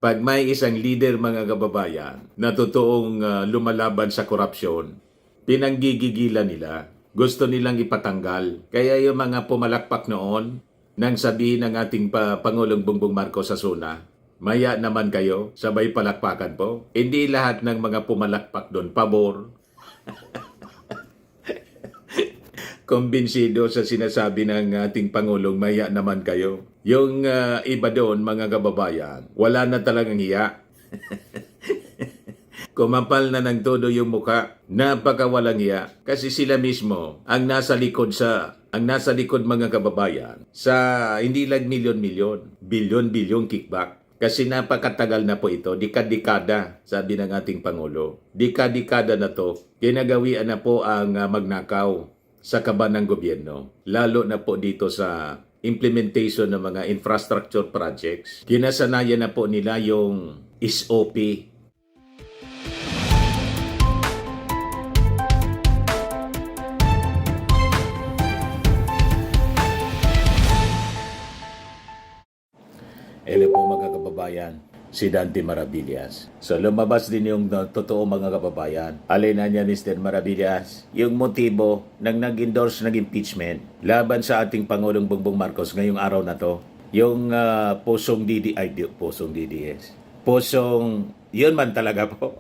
Pag may isang leader mga kababayan na totoong lumalaban sa korupsyon, pinanggigigilan nila. Gusto nilang ipatanggal. Kaya yung mga pumalakpak noon nang sabihin ng ating Pangulong Bongbong Marcos sa SONA, maya naman kayo, sabay palakpakan po. Hindi lahat ng mga pumalakpak doon pabor, kumbinsido sa sinasabi ng ating Pangulong, maya naman kayo. Yung iba doon, mga kababayan, wala na talagang hiya. Kumapal na ng todo yung muka, napakawalang hiya. Kasi sila mismo ang nasa likod mga kababayan sa hindi lang milyon-milyon, bilyon-bilyong kickback. Kasi napakatagal na po ito, dekada-dekada, sabi ng ating Pangulo. Dekada-dekada na to, ginagawian na po ang magnakaw sa kaban ng gobyerno. Lalo na po dito sa implementation ng mga infrastructure projects. Kinasanayan na po nila yung SOP. Hello po mga kababayan, si Dante Maravillas. So lumabas din yung totoo mga kababayan. Alin na niya Mr. Maravillas, yung motibo ng nag-endorse ng impeachment laban sa ating Pangulong Bongbong Marcos ngayong araw na to. Yung pusong DDS. Pusong, yun man talaga po.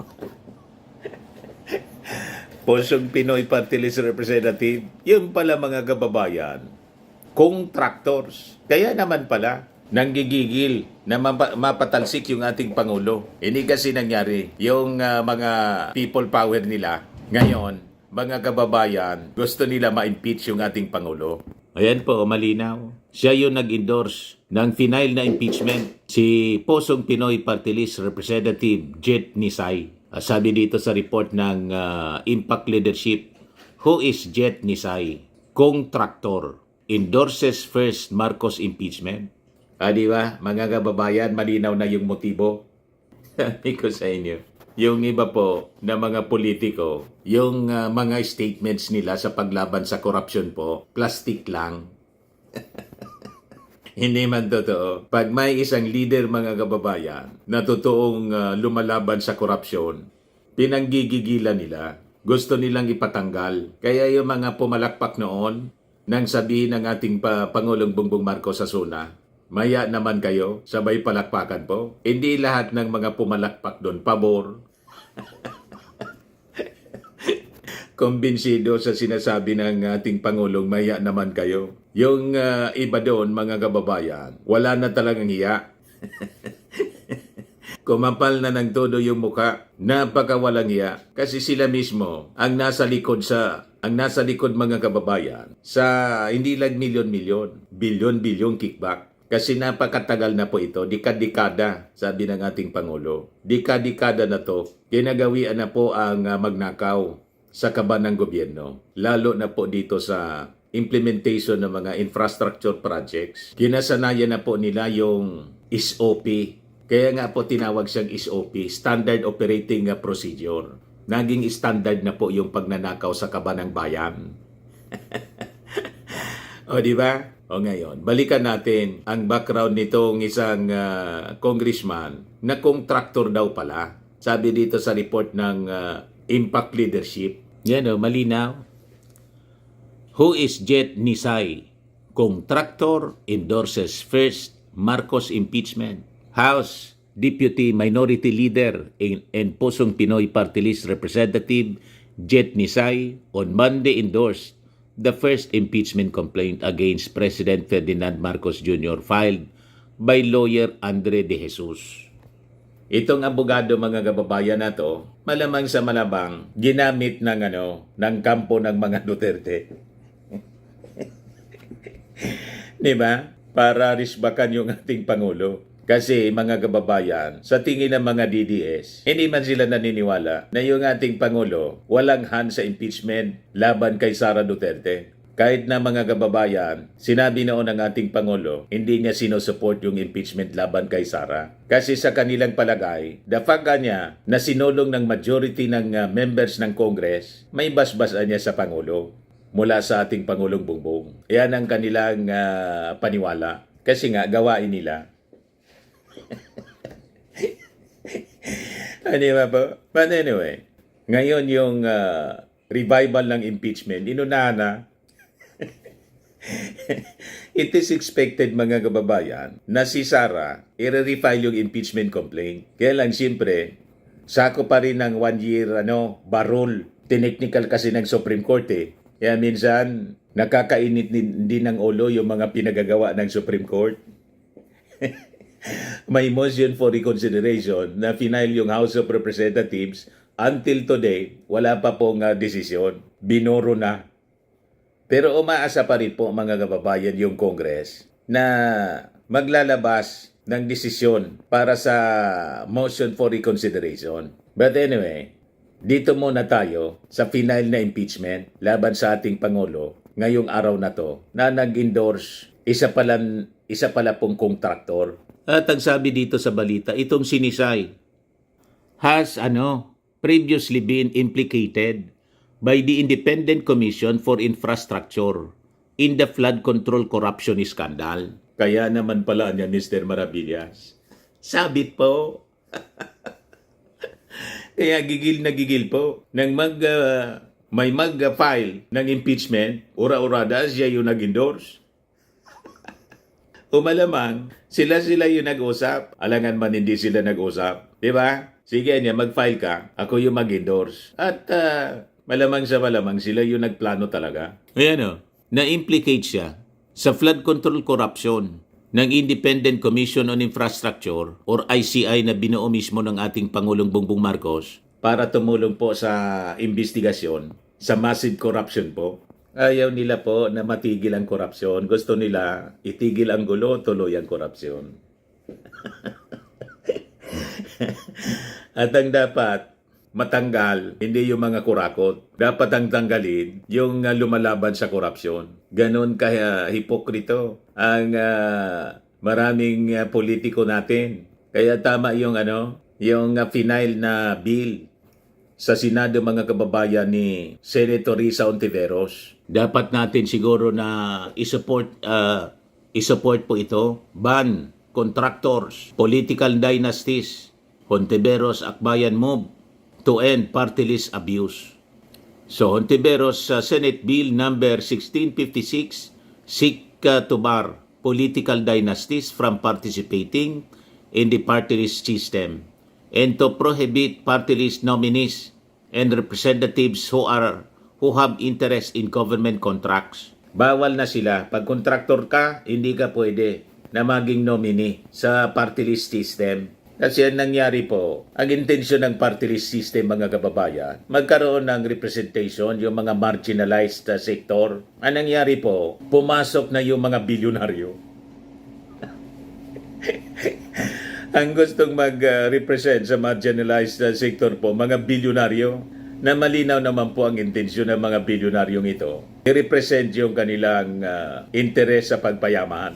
Pusong Pinoy Party List Representative, yun pala mga kababayan. Contractors. Kaya naman pala, nanggigigil na mapatalsik yung ating Pangulo. Hindi kasi nangyari. Yung mga people power nila, ngayon, mga kababayan, gusto nila ma-impeach yung ating Pangulo. Ayan po, malinaw. Siya yung nag-endorse ng final na impeachment, si Posong Pinoy Party List Representative Jet Nisay. Sabi dito sa report ng Impact Leadership, who is Jet Nisay? Contractor. Endorses first Marcos impeachment. Di ba? Mga kababayan, malinaw na yung motibo. Sabi ko sa inyo. Yung iba po na mga politiko, yung mga statements nila sa paglaban sa korupsyon po, plastic lang. Hindi man totoo. Pag may isang leader mga kababayan na totoong lumalaban sa korupsyon, pinanggigigilan nila. Gusto nilang ipatanggal. Kaya yung mga pumalakpak noon nang sabihin ng ating Pangulong Bongbong Marcos sa SONA, maya naman kayo, sabay palakpakan po. Hindi lahat ng mga pumalakpak doon pabor, kumbinsido sa sinasabi ng ating Pangulong, maya naman kayo. Yung iba doon, mga kababayan, wala na talagang hiya. Kumapal na ng todo yung muka, napakawalang hiya. Kasi sila mismo ang nasa likod mga kababayan sa hindi lang milyon-milyon, bilyon-bilyong kickback. Kasi napakatagal na po ito, dekada-dekada, sabi ng ating Pangulo. Dekada-dekada na to, ginagawian na po ang magnakaw sa kaban ng gobyerno. Lalo na po dito sa implementation ng mga infrastructure projects. Kinasanayan na po nila yung SOP. Kaya nga po tinawag siyang SOP, Standard Operating Procedure. Naging standard na po yung pagnanakaw sa kaban ng bayan. O di ba? O ngayon, balikan natin ang background nitong isang congressman na contractor daw pala. Sabi dito sa report ng Impact Leadership. Yan o, malinaw. Who is Jet Nisay? Contractor endorses first Marcos impeachment. House Deputy Minority Leader and Posong Pinoy Party List Representative Jet Nisay on Monday endorsed the first impeachment complaint against President Ferdinand Marcos Jr. filed by lawyer Andre De Jesus. Itong abogado mga kababayan na to, malamang sa malabang, ginamit ng kampo ng mga Duterte. Di ba? Para risbakan yung ating Pangulo. Kasi mga kababayan, sa tingin ng mga DDS, hindi man sila naniniwala na yung ating Pangulo walang hand sa impeachment laban kay Sara Duterte. Kahit na mga kababayan, sinabi noon ng ating Pangulo, hindi niya sinusupport yung impeachment laban kay Sara. Kasi sa kanilang palagay, the fact niya na sinulong ng majority ng members ng Congress, may basbasan niya sa Pangulo mula sa ating Pangulong Bongbong. Yan ang kanilang paniwala. Kasi nga, gawain nila. Di ba po? But anyway, ngayon yung revival ng impeachment, inunahan na. It is expected, mga kababayan, na si Sara i-refile yung impeachment complaint. Kaya lang siyempre, sako pa rin ng 1 year barol. Technical kasi ng Supreme Court eh. Kaya minsan, nakakainit din ng ulo yung mga pinagagawa ng Supreme Court. May motion for reconsideration na final yung House of Representatives. Until today, wala pa pong desisyon. Binuro na. Pero umaasa pa rin po, mga kababayan, yung Congress na maglalabas ng desisyon para sa motion for reconsideration. But anyway, dito muna tayo sa final na impeachment laban sa ating Pangulo ngayong araw na to na nag-endorse isa pala pong kontraktor. At ang sabi dito sa balita, itong sinisay has previously been implicated by the Independent Commission for Infrastructure in the flood control corruption scandal. Kaya naman pala niya, Mr. Maravillas. Sabit po. Kaya gigil na gigil po. Nang may mag-file ng impeachment, ura-urada siya yung nag-endorse. Umalamang, sila yung nag-usap. Alangan man hindi sila nag-usap. Diba? Sige niya, mag-file ka. Ako yung mag-endorse. At malamang sa malamang, sila yung nagplano talaga. Ayan na-implicate siya sa flood control corruption ng Independent Commission on Infrastructure or ICI na binuo mismo ng ating Pangulong Bongbong Marcos para tumulong po sa investigasyon sa massive corruption po. Ayaw nila po na matigil ang korupsyon. Gusto nila itigil ang gulo, tuloy ang korupsyon. At ang dapat matanggal, hindi yung mga kurakot. Dapat ang tanggalin yung lumalaban sa korupsyon. Ganon kaya hipokrito ang maraming politiko natin. Kaya tama yung final na bill sa Senado, mga kababayan, ni Senator Risa Hontiveros. Dapat natin siguro na isupport po ito. Ban contractors, political dynasties, Hontiveros Akbayan Move to end party list abuse. So, Hontiveros Senate Bill number 1656 seek to bar political dynasties from participating in the party list system and to prohibit party list nominees and representatives who have interest in government contracts. Bawal na sila. Pag contractor ka, hindi ka pwede na maging nominee sa party list system. Kasi ang nangyari po, ang intensyon ng party list system, mga kababayan, magkaroon ng representation yung mga marginalized sector. Ang nangyari po, pumasok na yung mga bilyonaryo. Ang gustong mag-represent sa marginalized sector po, mga bilyonaryo, na malinaw naman po ang intensyon ng mga bilyonaryong ito. I-represent yung kanilang interes sa pagpayaman.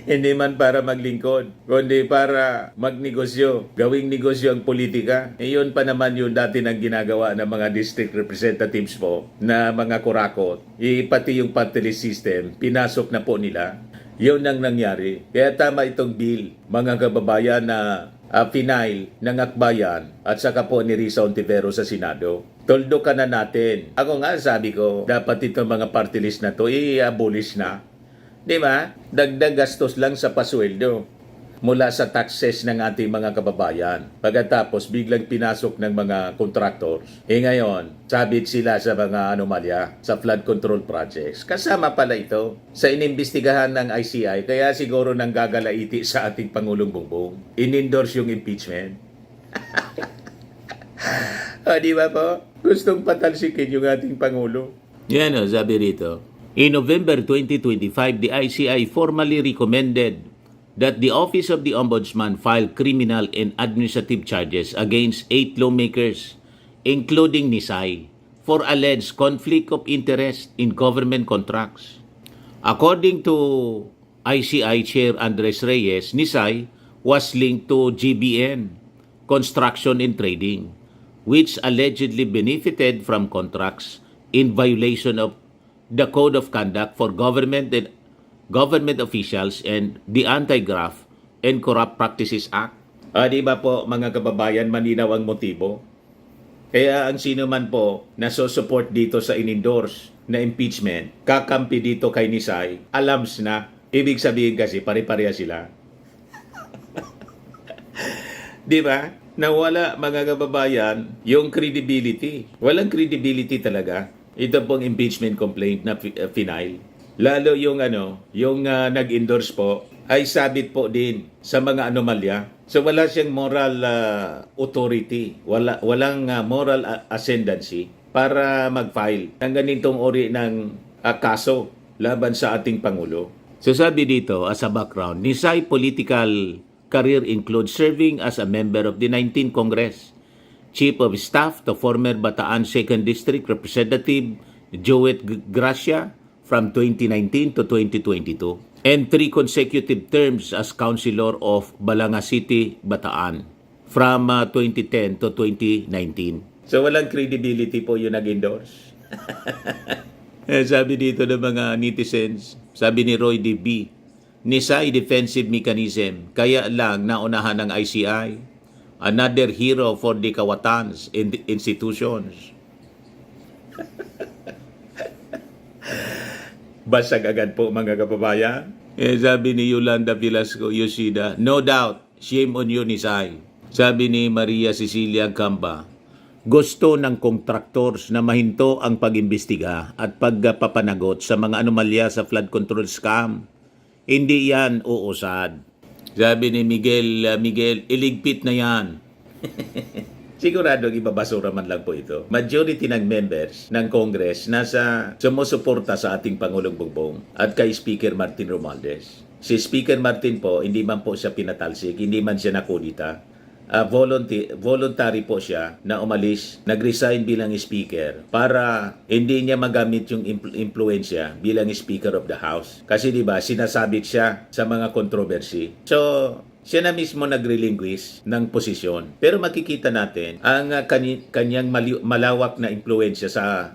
Hindi man para maglingkod, kundi para magnegosyo, gawing negosyo ang politika. Iyon pa naman yung dati nang ginagawa ng mga district representatives po na mga kurakot. Pati yung party list system, pinasok na po nila. Yun ang nangyari. Kaya tama itong bill, mga kababayan, na final ng akbayan at saka po ni Risa Hontiveros sa Senado. Toldo ka na natin. Ako nga sabi ko, dapat itong mga party list na to i-abolish na. Di ba? Dagdag gastos lang sa pasweldo mula sa taxes ng ating mga kababayan. Pagkatapos biglang pinasok ng mga contractors. Ngayon, sabit sila sa mga anomalya, sa flood control projects. Kasama pala ito sa inimbestigahan ng ICI, kaya siguro nang gagalaiti sa ating Pangulong Bongbong. In-endorse yung impeachment. Di ba po? Gustong patalsikin yung ating Pangulo. Yan sabi rito. In November 2025, the ICI formally recommended that the Office of the Ombudsman file criminal and administrative charges against 8 lawmakers, including Nisay, for alleged conflict of interest in government contracts. According to ICI Chair Andres Reyes, Nisay was linked to GBN, Construction and Trading, which allegedly benefited from contracts in violation of the Code of Conduct for Government officials and the Anti-Graft and Corrupt Practices Act. Di ba po mga kababayan, malinaw ang motibo? Kaya ang sino man po na support dito sa in-endorse na impeachment, kakampi dito kay Nisay, alams na. Ibig sabihin kasi pare-pareha sila. Di ba? Nawala mga kababayan yung credibility. Walang credibility talaga. Ito pong impeachment complaint na final. Lalo yung nag-endorse po ay sabit po din sa mga anomalya. So wala siyang moral authority, walang moral ascendancy para mag-file ng ganitong uri ng kaso laban sa ating Pangulo. So sabi dito as a background, Nisay political career includes serving as a member of the 19th Congress, Chief of Staff to former Bataan 2nd District Representative Joet Gracia from 2019 to 2022, and 3 consecutive terms as Councilor of Balanga City, Bataan from 2010 to 2019. So walang credibility po yung nag-endorse. Sabi dito ng mga netizens, sabi ni Roy D.B., Nisay defensive mechanism, kaya lang naunahan ng ICI, another hero for the Kawatans institutions. Basag agad po mga kababayan. Sabi ni Yolanda Velasco Yoshida, no doubt, shame on you, Nisay. Sabi ni Maria Cecilia Gamba, gusto ng contractors na mahinto ang pag-imbestiga at pagpapanagot sa mga anomalya sa flood control scam. Hindi yan uusad. Sabi ni Miguel, iligpit na yan. Siguradong ibabasura man lang po ito. Majority ng members ng Congress nasa sumusuporta sa ating Pangulong Bongbong at kay Speaker Martin Romualdez. Si Speaker Martin po, hindi man po siya pinatalsik, hindi man siya nakudita. Voluntary po siya na umalis, nag-resign bilang speaker para hindi niya magamit yung impluensya bilang Speaker of the House. Kasi di ba sinasabit siya sa mga controversy. So, siya na mismo nag-relinquish ng posisyon. Pero makikita natin ang kanyang malawak na impluensya sa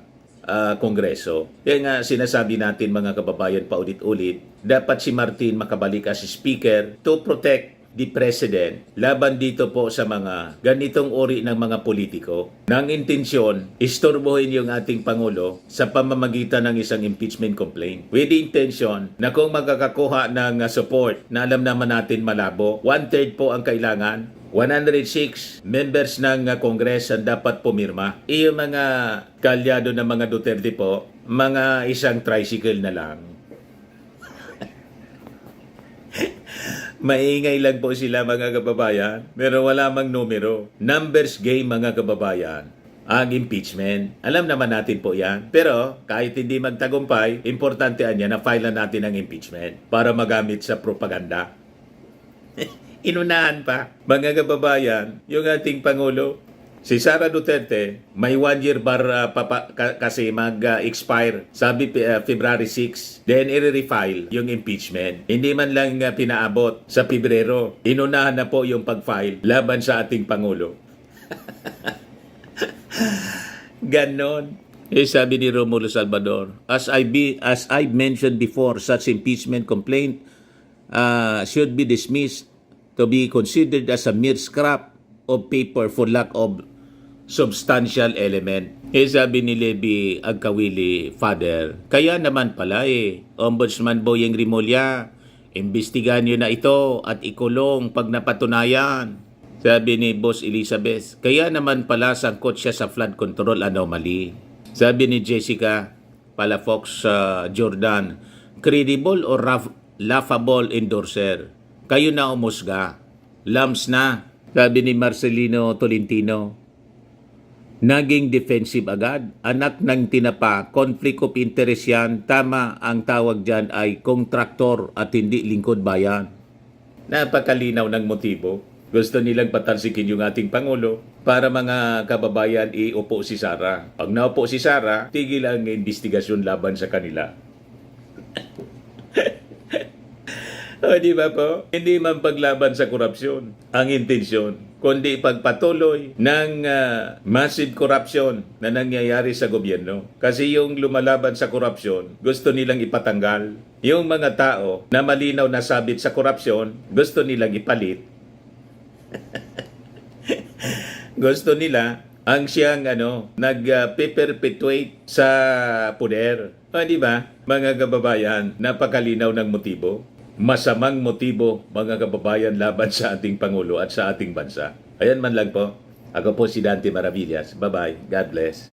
Kongreso. Kaya nga sinasabi natin mga kababayan paulit-ulit, dapat si Martin makabalik as Speaker to protect the President laban dito po sa mga ganitong uri ng mga politiko ng intensyon istorbohin yung ating Pangulo sa pamamagitan ng isang impeachment complaint with the intention na kung magkakakuha ng support na alam naman natin malabo, 1/3 po ang kailangan, 106 members ng Congress ang dapat pumirma. Yung mga kalyado ng mga Duterte po, mga isang tricycle na lang. Maingay lang po sila mga kababayan, pero wala mang numero. Numbers game mga kababayan. Ang impeachment. Alam naman natin po yan. Pero kahit hindi magtagumpay, importante yan na file na natin ang impeachment para magamit sa propaganda. Inunahan pa. Mga kababayan, yung ating Pangulo, si Sara Duterte, may 1 year bar kasi mag-expire. Sabi February 6. Then i-refile yung impeachment. Hindi man lang pinaabot sa Pebrero. Inunahan na po yung pag-file laban sa ating Pangulo. Ganon. Sabi ni Romulo Salvador, as I mentioned before, such impeachment complaint should be dismissed to be considered as a mere scrap of paper for lack of substantial element. Sabi ni Levi Agkawili, Father, kaya naman pala Ombudsman Boyeng Rimulya, imbestigahan nyo na ito at ikulong pag napatunayan. Sabi ni Boss Elizabeth, kaya naman pala sangkot siya sa flood control anomaly. Sabi ni Jessica Palafox Jordan, credible or laughable endorser? Kayo na umusga. Lams na. Sabi ni Marcelino Tolentino, naging defensive agad. Anak ng tinapa, conflict of interest yan. Tama, ang tawag dyan ay kontraktor at hindi lingkod bayan. Napakalinaw ng motibo. Gusto nilang patalsikin yung ating Pangulo para mga kababayan iupo si Sara. Pag naupo si Sara, tigil ang investigasyon laban sa kanila. O, di ba po? Hindi man paglaban sa korupsyon ang intensyon, kundi pagpatuloy ng massive corruption na nangyayari sa gobyerno. Kasi yung lumalaban sa korupsyon, gusto nilang ipatanggal yung mga tao na malinaw na sabit sa korupsyon, gusto nilang ipalit. Gusto nila ang siyang nag-perpetuate sa poder. Di ba? Mga kababayan, napakalinaw ng motibo. Masamang motibo, mga kababayan, laban sa ating Pangulo at sa ating bansa. Ayan man lang po. Ako po si Dante Maravillas. Bye-bye. God bless.